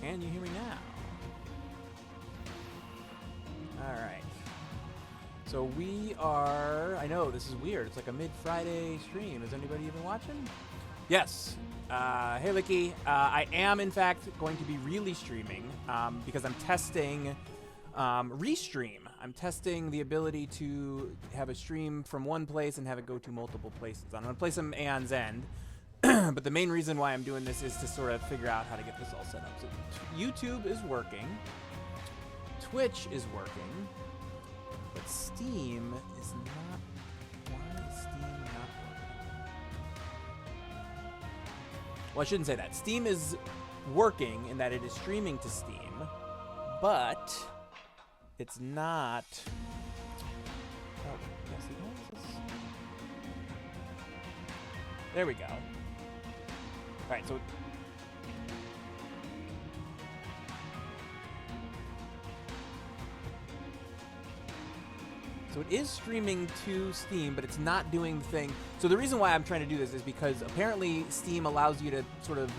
Can you hear me now? All right. So we are, I know this is weird. It's like a mid-Friday stream. Is anybody even watching? Yes. Hey, Licky. I am, in fact, going to be really streaming because I'm testing Restream. I'm testing the ability to have a stream from one place and have it go to multiple places. I'm going to play some Aeon's End. But the main reason why I'm doing this is to sort of figure out how to get this all set up. So YouTube is working. Twitch is working. But Steam is not. Why is Steam not working? Well, I shouldn't say that. Steam is working in that it is streaming to Steam, but it's not. Oh, yes, how is this? There we go. All right, so. So it is streaming to Steam, but it's not doing the thing. So the reason why I'm trying to do this is because apparently Steam allows you to sort of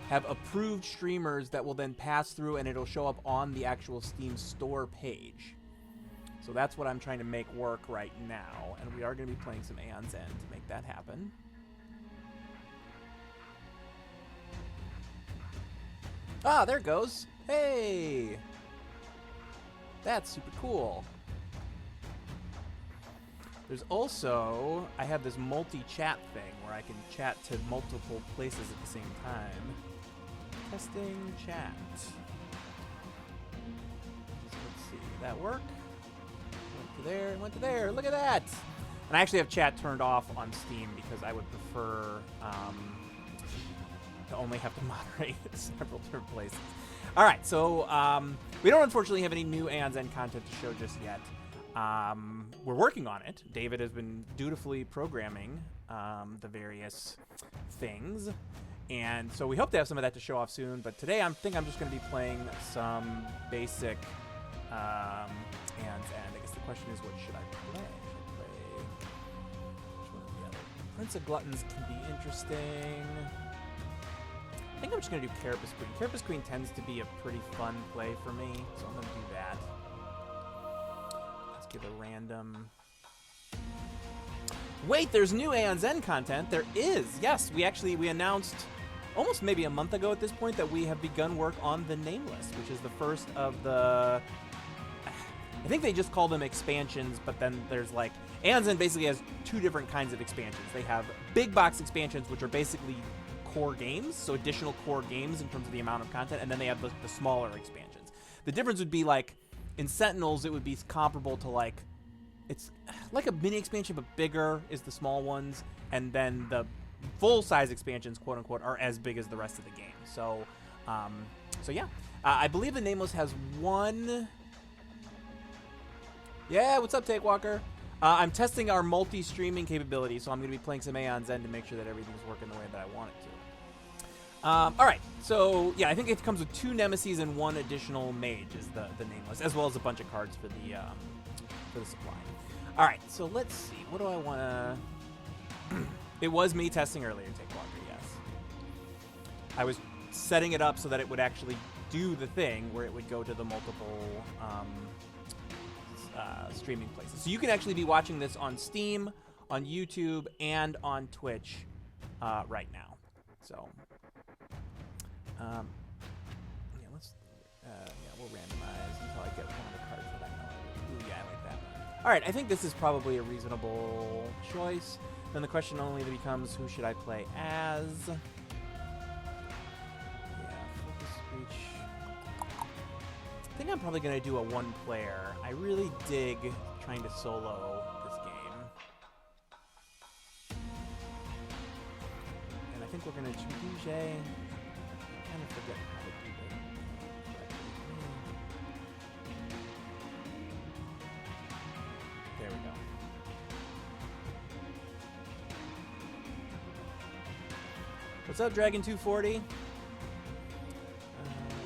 have approved streamers that will then pass through and it'll show up on the actual Steam store page. So that's what I'm trying to make work right now. And we are going to be playing some Aeon's End to make that happen. Ah, there it goes. Hey! That's super cool. There's also, I have this multi-chat thing where I can chat to multiple places at the same time. Testing chat. So let's see, did that work? Went to there, went to there, look at that! And I actually have chat turned off on Steam because I would prefer to only have to moderate several different places. All right, so we don't unfortunately have any new Aeon's End content to show just yet. We're working on it. David has been dutifully programming the various things, and so we hope to have some of that to show off soon. But today I think I'm just going to be playing some basic Aeon's End. I guess the question is, what should I play? Which one of the other? Prince of Gluttons can be interesting. I think I'm just going to do Carapace Queen. Carapace Queen tends to be a pretty fun play for me, so I'm going to do that. Give a random. Wait, there's new Aeon's End content. There is. Yes, we announced almost maybe a month ago at this point that we have begun work on the Nameless, which is the first of the. I think they just call them expansions, but then there's like Aeon's End basically has two different kinds of expansions. They have big box expansions, which are basically core games, so additional core games in terms of the amount of content, and then they have the smaller expansions. The difference would be like. In Sentinels, it would be comparable to like, it's like a mini expansion, but bigger is the small ones, and then the full-size expansions, quote unquote, are as big as the rest of the game. So, yeah, I believe the Nameless has one. Yeah, what's up, Take Walker? I'm testing our multi-streaming capability, so I'm going to be playing some Aeon's End to make sure that everything's working the way that I want it to. All right, so yeah, I think it comes with 2 Nemesis and 1 additional mage is the Nameless, as well as a bunch of cards for the supply. All right, so let's see. What do I want to? It was me testing earlier, Take Walker. Yes, I was setting it up so that it would actually do the thing where it would go to the multiple streaming places. So you can actually be watching this on Steam, on YouTube, and on Twitch right now. So. We'll randomize until I get one of the cards that I know. Ooh, yeah, I like that one. All right, I think this is probably a reasonable choice. Then the question only becomes, who should I play as? Yeah, Focus Screech. I think I'm probably going to do a 1-player. I really dig trying to solo this game. And I think we're going to do Jay. I kind of forget how to do this. There we go. What's up, Dragon240?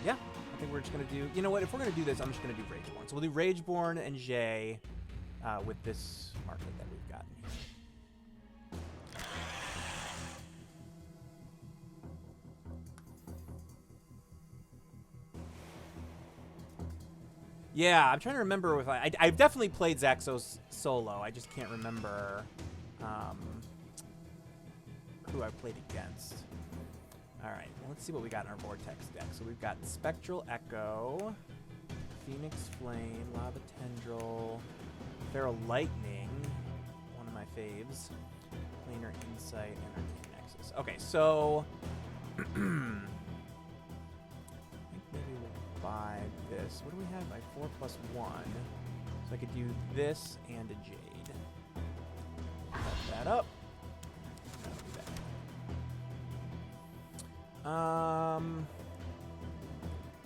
Yeah, I think we're just going to do... You know what? If we're going to do this, I'm just going to do Rageborn. So we'll do Rageborn and Jay with this market that we've gotten here. Yeah, I'm trying to remember if I've definitely played Zaxos solo. I just can't remember who I played against. All right, well, let's see what we got in our Vortex deck. So we've got Spectral Echo, Phoenix Flame, Lava Tendril, Feral Lightning, one of my faves, Planar Insight, and Arcane Nexus. Okay, so I think maybe we'll buy this. What do we have? By 4+1. So I could do this and a Jade. Set that up.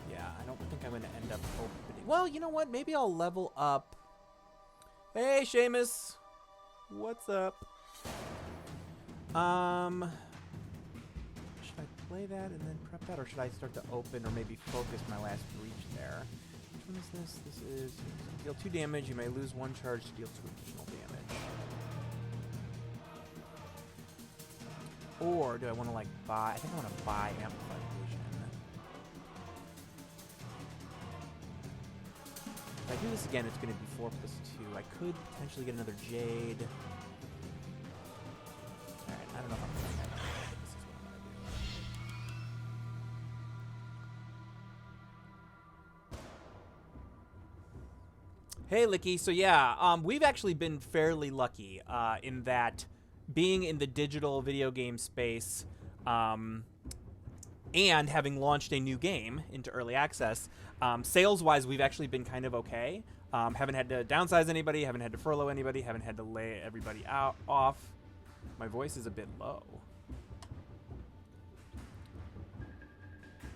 Yeah, I don't think I'm going to end up opening. Well, you know what? Maybe I'll level up. Hey, Seamus. What's up? Should I play that and then prep that, or should I start to open or maybe focus my last breach there? Which one is this? This is deal 2 damage. You may lose 1 charge to deal 2 additional damage. Or do I want to, like, buy... I think I want to buy Amplified Vision. If I do this again, it's going to be 4+2. I could potentially get another Jade. Alright, I don't know if I'm going to do that. This is what I'm going to do. Hey, Licky. So, yeah, we've actually been fairly lucky in that... being in the digital video game space and having launched a new game into early access, sales-wise, we've actually been kind of okay. Haven't had to downsize anybody, haven't had to furlough anybody, haven't had to lay everybody off. My voice is a bit low.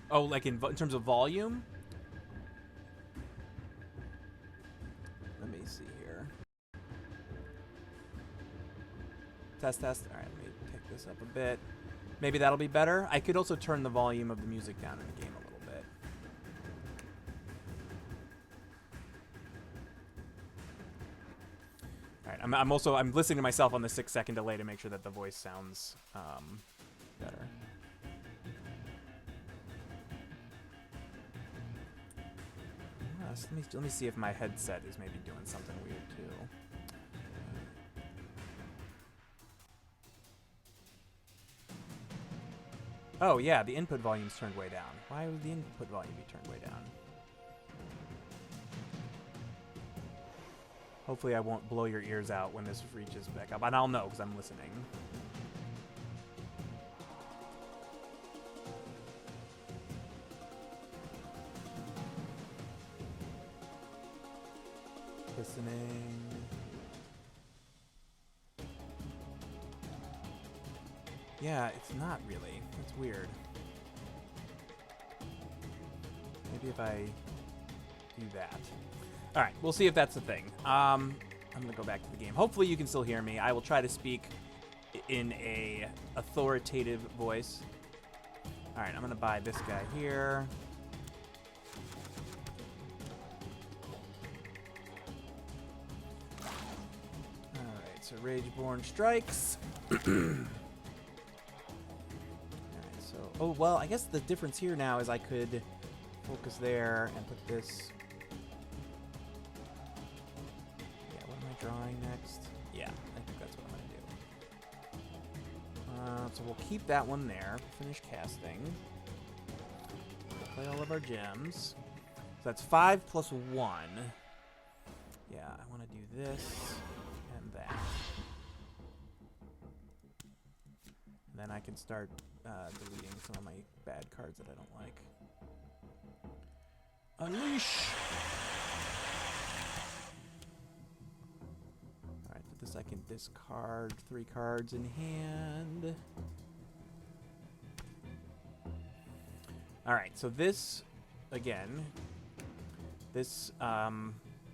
Oh, like in terms of volume? Let me see here. Test. All right, let me take this up a bit. Maybe that'll be better. I could also turn the volume of the music down in the game a little bit. All right, I'm listening to myself on the 6-second delay to make sure that the voice sounds better. Let me see if my headset is maybe doing something weird too. Oh, yeah, the input volume's turned way down. Why would the input volume be turned way down? Hopefully I won't blow your ears out when this reaches back up. And I'll know because I'm listening. Listening. Yeah, it's not really. It's weird. Maybe if I do that. All right, we'll see if that's the thing. I'm going to go back to the game. Hopefully you can still hear me. I will try to speak in a authoritative voice. All right, I'm going to buy this guy here. All right, so Rageborn strikes. Oh, well, I guess the difference here now is I could focus there and put this... Yeah, what am I drawing next? Yeah, I think that's what I'm going to do. So we'll keep that one there. Finish casting. We'll play all of our gems. So that's 5+1. Yeah, I want to do this and that. And then I can start deleting some of my bad cards that I don't like. Unleash! Alright, for this I can discard 3 cards in hand. Alright, so this, again, this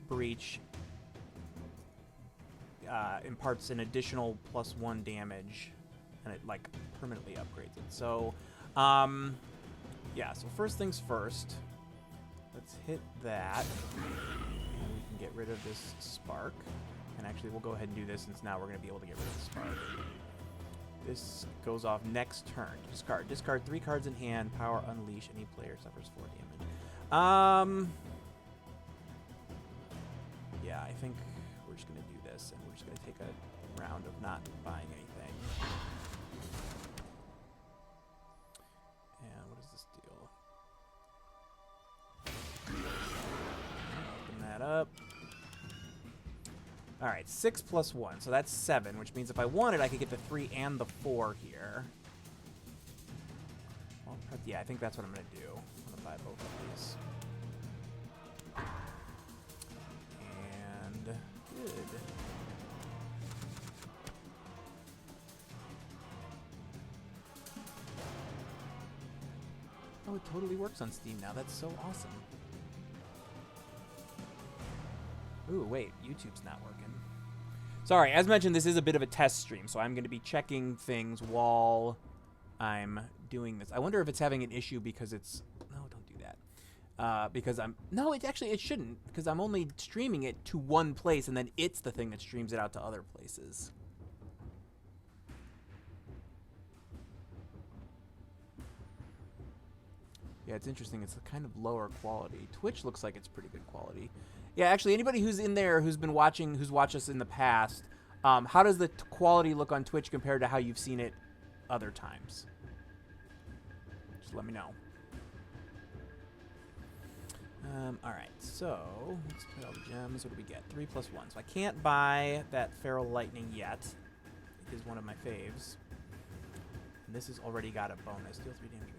breach imparts an additional +1 damage, and it, like, permanently upgrades it. So, yeah, so first things first, let's hit that, and we can get rid of this spark. And actually, we'll go ahead and do this, since now we're going to be able to get rid of the spark. This goes off next turn. Discard. Discard 3 cards in hand. Power Unleash. Any player suffers 4 damage. I think we're just going to do this, and we're just going to take a round of not buying anything. And what is this deal? Open that up. All right, 6 plus 1, so that's 7, which means if I wanted, I could get the 3 and the 4 here. Well, yeah, I think that's what I'm going to do. I'm going to buy both of these. And good. Oh, it totally works on Steam now. That's so awesome. Ooh, wait, YouTube's not working. Sorry, as mentioned, this is a bit of a test stream, so I'm going to be checking things while I'm doing this. I wonder if it's having an issue because it's... No, don't do that. Because I'm... No, it shouldn't, because I'm only streaming it to one place, and then it's the thing that streams it out to other places. Yeah, it's interesting. It's a kind of lower quality. Twitch looks like it's pretty good quality. Yeah, actually, anybody who's in there who's been watching, who's watched us in the past, how does the quality look on Twitch compared to how you've seen it other times? Just let me know. All right, so let's put all the gems. What do we get? 3 plus 1. So I can't buy that Feral Lightning yet. It is one of my faves. And this has already got a bonus. Deal 3 damage.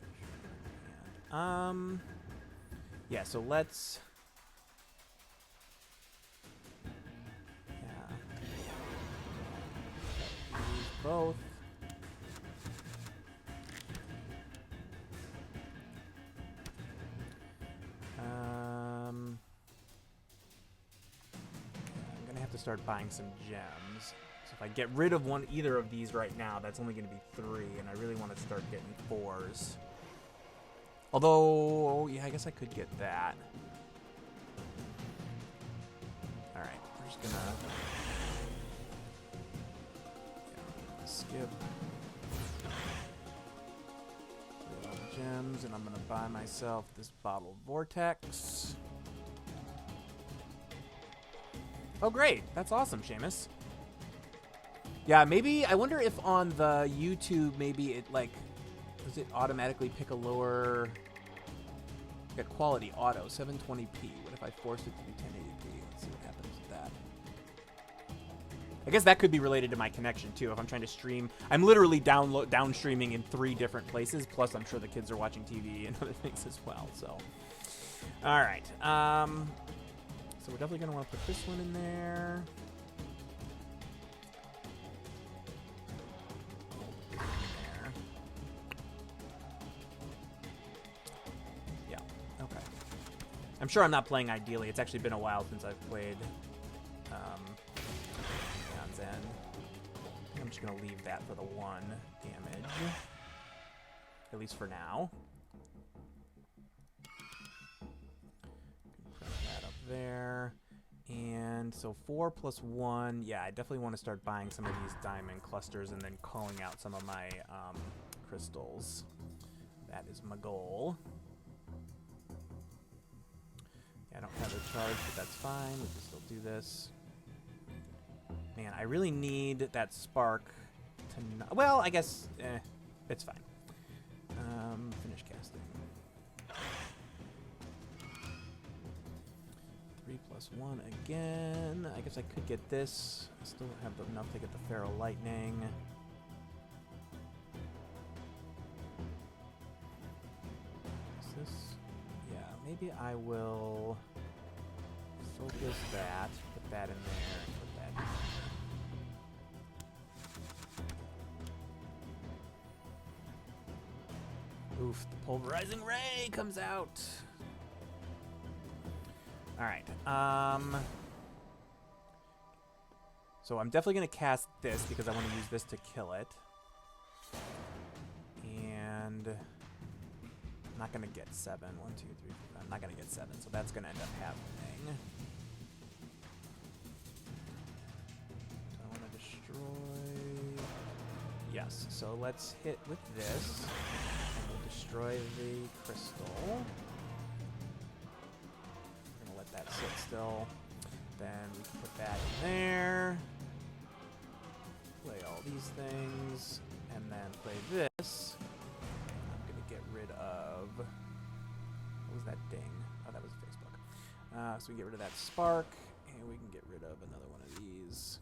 Yeah, so let's... Yeah. Use both. I'm gonna have to start buying some gems. So if I get rid of either of these right now, that's only gonna be 3, and I really want to start getting 4s. Although, yeah, I guess I could get that. All right, we're just gonna skip all the gems, and I'm gonna buy myself this bottle of Vortex. Oh, great! That's awesome, Seamus. Yeah, maybe I wonder if on the YouTube, maybe it like. Does it automatically pick a lower... Got quality auto, 720p. What if I forced it to be 1080p? Let's see what happens with that. I guess that could be related to my connection, too. If I'm trying to stream... I'm literally down streaming in 3 different places, plus I'm sure the kids are watching TV and other things as well, so... Alright, so we're definitely going to want to put this one in there. I'm sure I'm not playing ideally. It's actually been a while since I've played Aeon's End. I'm just going to leave that for the 1 damage. At least for now. Put that up there. And so 4 plus 1. Yeah, I definitely want to start buying some of these diamond clusters and then calling out some of my crystals. That is my goal. I don't have a charge, but that's fine. We can still do this. Man, I really need that spark to... Well, I guess... it's fine. Finish casting. 3 plus 1 again. I guess I could get this. I still don't have enough to get the Feral Lightning. Is this... Maybe I will focus that, put that in there, and put that in there. Oof, the pulverizing ray comes out. Alright, so I'm definitely going to cast this because I want to use this to kill it. And... I'm not going to get 7. 1, 2, 3, 4. I'm not going to get 7, so that's going to end up happening. Do I want to destroy... Yes, so let's hit with this. And we'll destroy the crystal. We're going to let that sit still. Then we can put that in there. Play all these things. And then play this. I'm going to get rid of... What was that ding? Oh, that was Facebook. So we can get rid of that spark. And we can get rid of another one of these.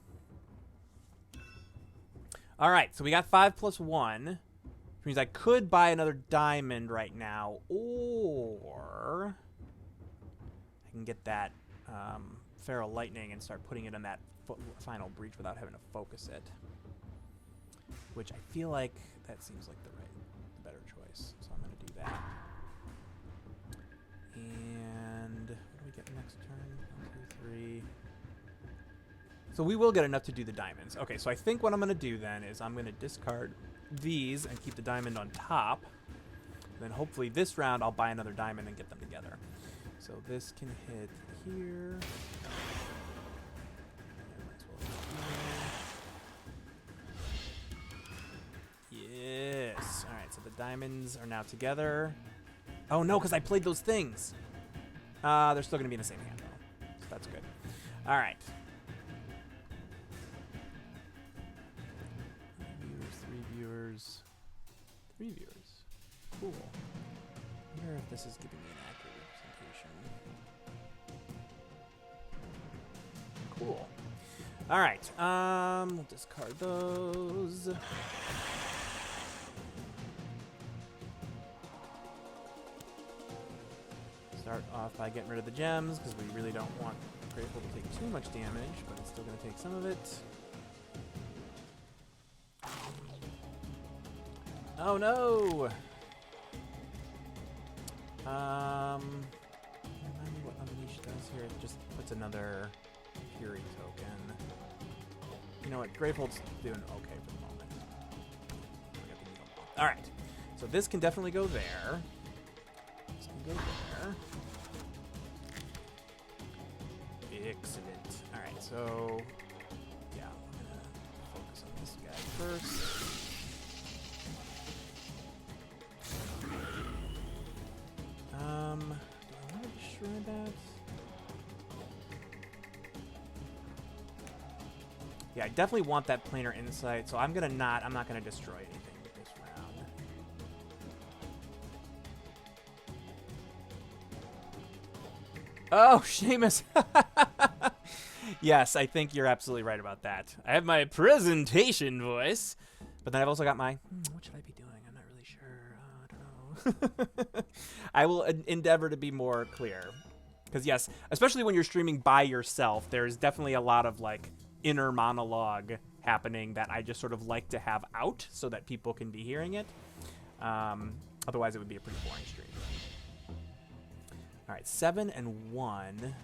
All right, so we got 5 plus 1. Which means I could buy another diamond right now. Or... I can get that Feral Lightning and start putting it in that final breach without having to focus it. Which I feel like that seems like the better choice. So I'm going to do that. And what do we get next turn? 1, 2, 3. So we will get enough to do the diamonds. Okay, so I think what I'm going to do then is I'm going to discard these and keep the diamond on top. Then hopefully this round I'll buy another diamond and get them together. So this can hit here. Yes. All right, so the diamonds are now together. Oh, no, because I played those things. They're still going to be in the same hand, though. So that's good. All right. Viewers, 3 viewers. Cool. I wonder if this is giving me an accurate representation. Cool. All right. We'll discard those. Start off by getting rid of the gems because we really don't want Grateful to take too much damage, but it's still going to take some of it. Oh no! Remind me what Unleash does here. It just puts another Fury token. You know what? Gravehold's doing okay for the moment. Alright. So this can definitely go there. This can go there. Excellent. Alright, so... yeah, I'm gonna focus on this guy first. Do I want to destroy that? Yeah, I definitely want that planar insight, so I'm not gonna destroy anything with this round. Oh, Seamus! Yes, I think you're absolutely right about that. I have my presentation voice, but then I've also got my, what should I be doing? I'm not really sure. I don't know. I will endeavor to be more clear. Because yes, especially when you're streaming by yourself, there's definitely a lot of like inner monologue happening that I just sort of like to have out so that people can be hearing it. Otherwise, it would be a pretty boring stream. All right, 7 and 1.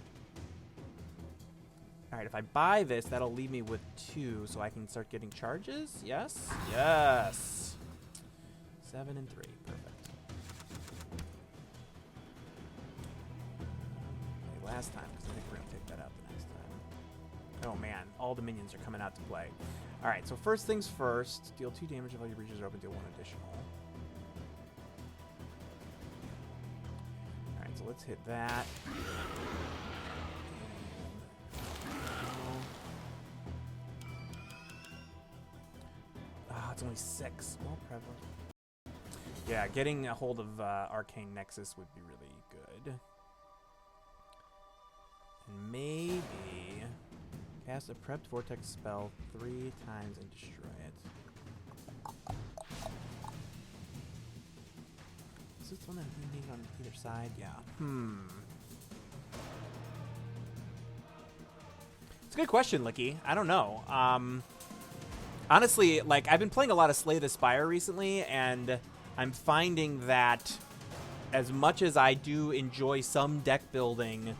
All right, if I buy this, that'll leave me with 2, so I can start getting charges. Yes, yes. 7 and 3, perfect. Okay, last time, because I think we're gonna pick that up the next time. Oh man, all the minions are coming out to play. All right, so first things first, deal 2 damage if all your breaches are open, deal 1 additional. All right, so let's hit that. It's only 6. Well, prevalent. Yeah, getting a hold of Arcane Nexus would be really good. And maybe cast a prepped Vortex spell 3 times and destroy it. Is this one that we need on either side? Yeah. It's a good question, Licky. I don't know. Honestly, like, I've been playing a lot of Slay the Spire recently, and I'm finding that as much as I do enjoy some deck building,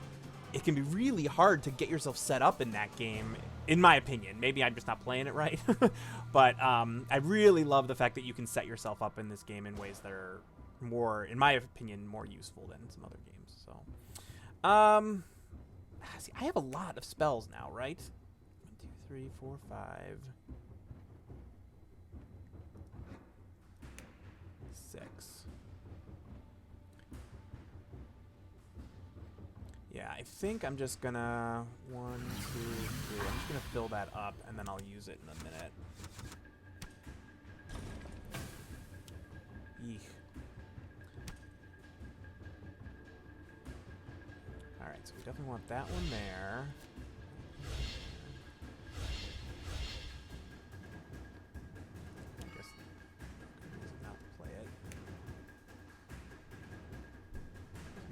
it can be really hard to get yourself set up in that game, in my opinion. Maybe I'm just not playing it right. But I really love the fact that you can set yourself up in this game in ways that are more, in my opinion, more useful than some other games. So, see, I have a lot of spells now, right? 1, 2, 3, 4, 5... 6. Yeah, I think I'm just gonna 1, 2, 3. I'm just gonna fill that up, and then I'll use it in a minute. Eek. All right, so we definitely want that one there. I guess not to play it. 2,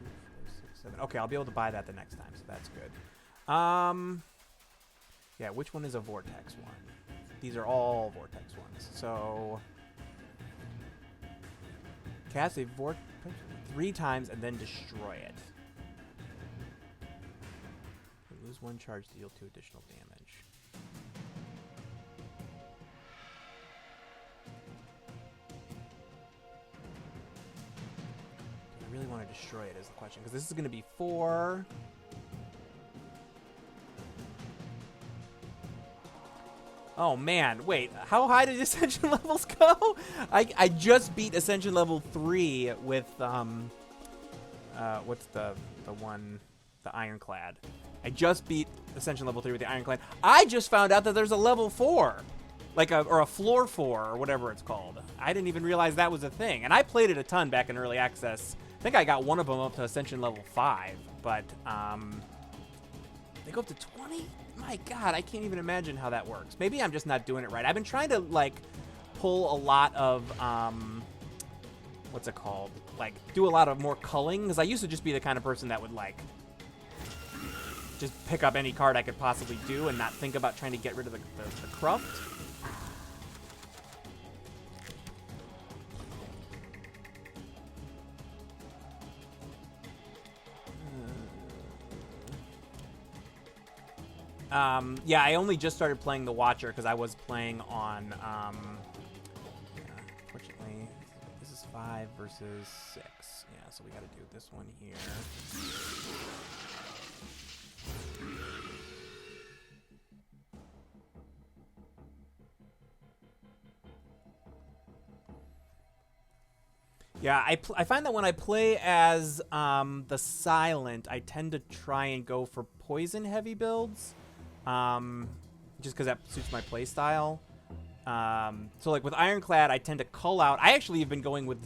4, 6, 7. Okay, I'll be able to buy that the next time, so that's good. Yeah, which one is a vortex one? These are all vortex ones. So cast a vortex 3 times and then destroy it. Lose 1 charge to deal 2 additional damage. Do I really want to destroy it is the question, because this is going to be 4. Oh man, wait, how high did Ascension levels go? I just beat Ascension level 3 with what's the one, the Ironclad. I just beat Ascension level 3 with the Ironclad. I just found out that there's a level 4, like or a floor 4 or whatever it's called. I didn't even realize that was a thing, and I played it a ton back in early access. I think I got one of them up to Ascension level 5, but they go up to 20. My God, I can't even imagine how that works. Maybe I'm just not doing it right. I've been trying to like pull a lot of what's it called? Like do a lot of more culling, because I used to just be the kind of person that would like just pick up any card I could possibly do and not think about trying to get rid of the cruft. Yeah, I only just started playing the Watcher because I was playing on, yeah, unfortunately, this is 5 versus 6. Yeah, so we got to do this one here. Yeah, I find that when I play as the Silent, I tend to try and go for poison-heavy builds. Just because that suits my playstyle. So like with Ironclad, I tend to cull out. I actually have been going with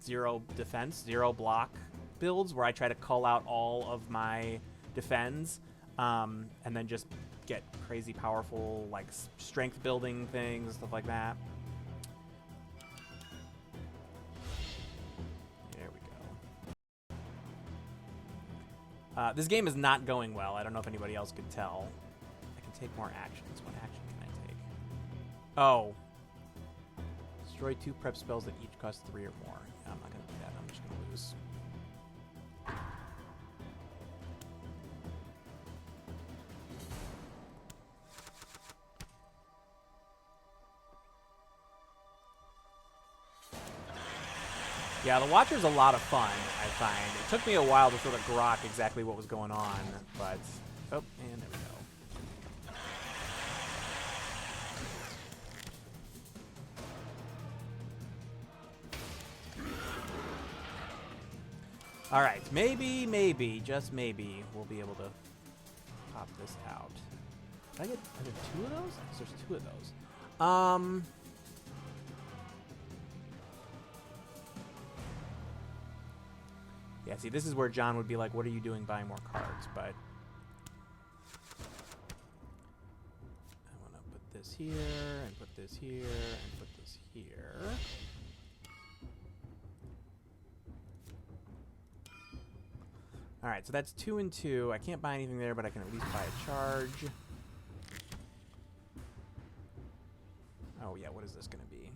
zero defense, 0 block builds, where I try to cull out all of my defense, and then just get crazy powerful like strength building things, stuff like that. There we go. This game is not going well. I don't know if anybody else could tell. I can take more actions. What action can I take? Oh. Destroy 2 prep spells that each cost 3 or more. I'm not going to do that. I'm just going to lose. Yeah, the Watcher's a lot of fun, I find. It took me a while to sort of grok exactly what was going on, but... Oh, and there we go. Alright, maybe, just maybe, we'll be able to pop this out. Did I get... Are there 2 of those? I guess there's 2 of those. Yeah, see, this is where John would be like, what are you doing buying more cards? But I want to put this here, and put this here, and put this here. All right, so that's 2 and 2. I can't buy anything there, but I can at least buy a charge. Oh, yeah, what is this going to be?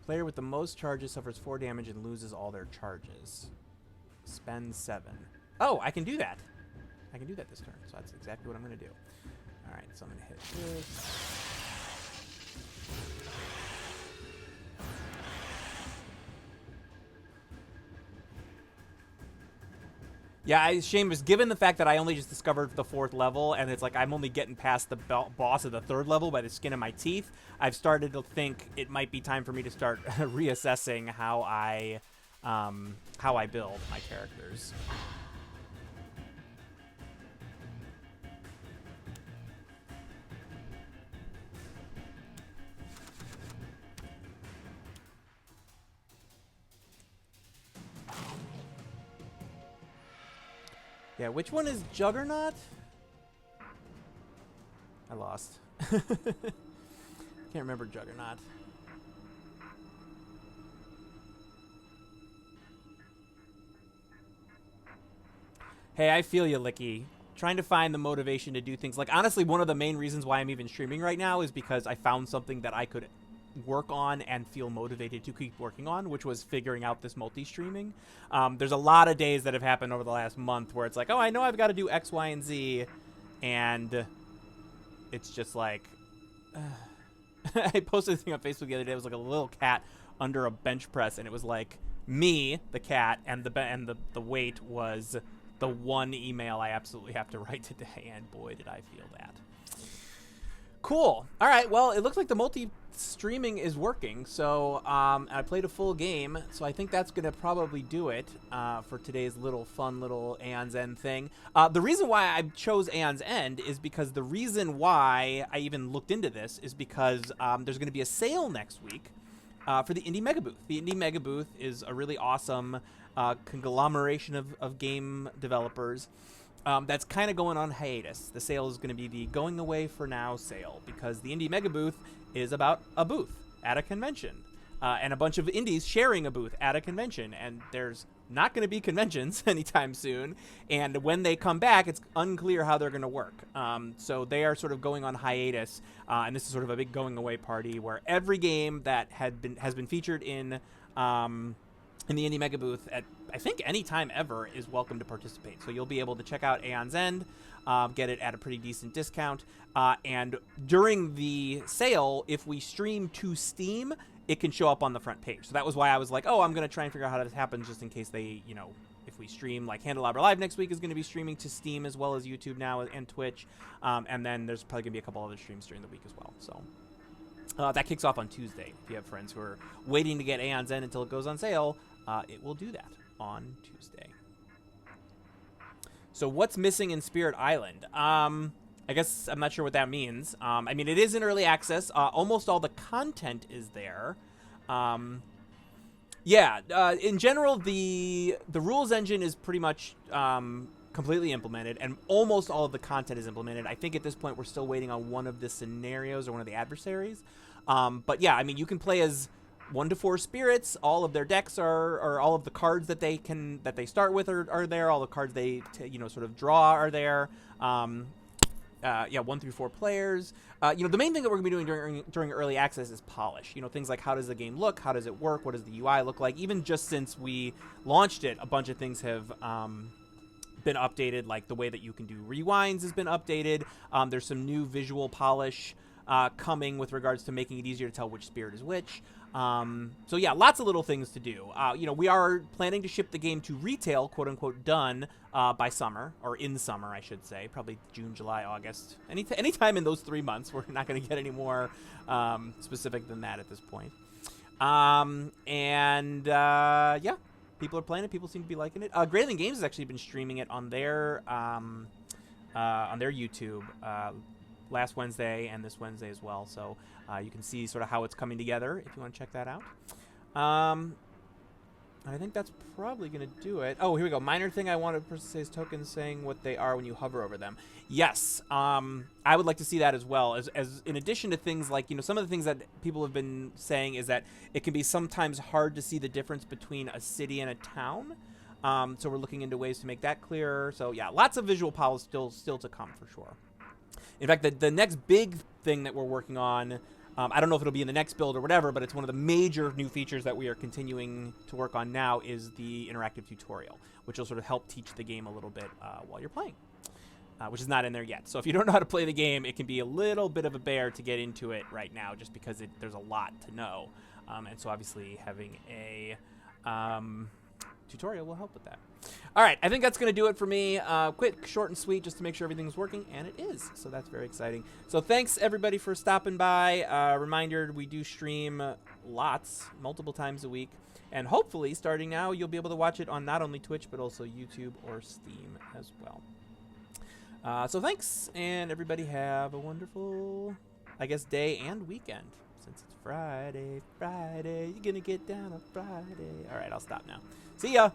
Player with the most charges suffers 4 damage and loses all their charges. Spend 7. Oh, I can do that. I can do that this turn, so that's exactly what I'm going to do. All right, so I'm going to hit this. Yeah, shame is given the fact that I only just discovered the 4th level, and it's like I'm only getting past the boss of the 3rd level by the skin of my teeth. I've started to think it might be time for me to start reassessing how I build my characters. Yeah, which one is Juggernaut? I lost. Can't remember Juggernaut. Hey, I feel you, Licky. Trying to find the motivation to do things. Like, honestly, one of the main reasons why I'm even streaming right now is because I found something that I could work on and feel motivated to keep working on, which was figuring out this multi-streaming. There's a lot of days that have happened over the last month where it's like, oh, I know I've got to do X, Y, and Z, and it's just like... I posted a thing on Facebook the other day. It was like a little cat under a bench press, and it was like me, the cat, and the weight was the one email I absolutely have to write today, and boy, did I feel that. Cool. All right, well, it looks like the multi-streaming is working, so I played a full game, so I think that's going to probably do it for today's little fun little Aeon's End thing. The reason why I chose Aeon's End is because the reason why I even looked into this is because there's going to be a sale next week for the Indie Mega Booth. The Indie Mega Booth is a really awesome conglomeration of game developers that's kind of going on hiatus. The sale is going to be the going away for now sale because the Indie Mega Booth is about a booth at a convention and a bunch of indies sharing a booth at a convention, and there's not going to be conventions anytime soon, and when they come back, it's unclear how they're going to work. So they are sort of going on hiatus, and this is sort of a big going away party where every game that has been featured in the Indie Mega Booth at, I think, any time ever is welcome to participate. So you'll be able to check out Aeon's End, get it at a pretty decent discount, and during the sale, if we stream to Steam, it can show up on the front page. So that was why I was like, oh, I'm going to try and figure out how this happens just in case they, you know, if we stream, like Candelabra Live next week is going to be streaming to Steam as well as YouTube now and Twitch, and then there's probably going to be a couple other streams during the week as well. So that kicks off on Tuesday. If you have friends who are waiting to get Aeon's End until it goes on sale, it will do that on Tuesday. So what's missing in Spirit Island? I guess I'm not sure what that means. I mean, it is in early access. Almost all the content is there. In general, the rules engine is pretty much completely implemented, and almost all of the content is implemented. I think at this point we're still waiting on one of the scenarios or one of the adversaries. But yeah, I mean, you can play as 1 to 4 spirits. All of their decks or all of the cards that they start with are there. All the cards they sort of draw are there. 1 through 4 players. The main thing that we're gonna be doing during early access is polish. Things like how does the game look, how does it work, what does the UI look like. Even just since we launched it, a bunch of things have been updated. Like the way that you can do rewinds has been updated. There's some new visual polish coming with regards to making it easier to tell which spirit is which. So yeah, lots of little things to do. We are planning to ship the game to retail, quote unquote, done by summer, or in summer, I should say, probably June, July, August, anytime in those 3 months. We're not going to get any more specific than that at this point. People are playing it. People seem to be liking it. Grayling Games has actually been streaming it on their YouTube last Wednesday and this Wednesday as well. So you can see sort of how it's coming together if you want to check that out. I think that's probably going to do it. Oh, here we go. Minor thing I wanted to say is tokens saying what they are when you hover over them. Yes, I would like to see that as well. As in addition to things like, some of the things that people have been saying is that it can be sometimes hard to see the difference between a city and a town. So we're looking into ways to make that clearer. So yeah, lots of visual powers still to come for sure. In fact, the next big thing that we're working on, I don't know if it'll be in the next build or whatever, but it's one of the major new features that we are continuing to work on now is the interactive tutorial, which will sort of help teach the game a little bit while you're playing, which is not in there yet. So if you don't know how to play the game, it can be a little bit of a bear to get into it right now just because there's a lot to know. And so obviously having a tutorial will help with that. All right, I think that's going to do it for me. Quick, short, and sweet, just to make sure everything's working, and it is. So that's very exciting. So thanks, everybody, for stopping by. Reminder, we do stream multiple times a week. And hopefully, starting now, you'll be able to watch it on not only Twitch, but also YouTube or Steam as well. So thanks, and everybody have a wonderful, I guess, day and weekend. Since it's Friday, you're going to get down on Friday. All right, I'll stop now. See ya.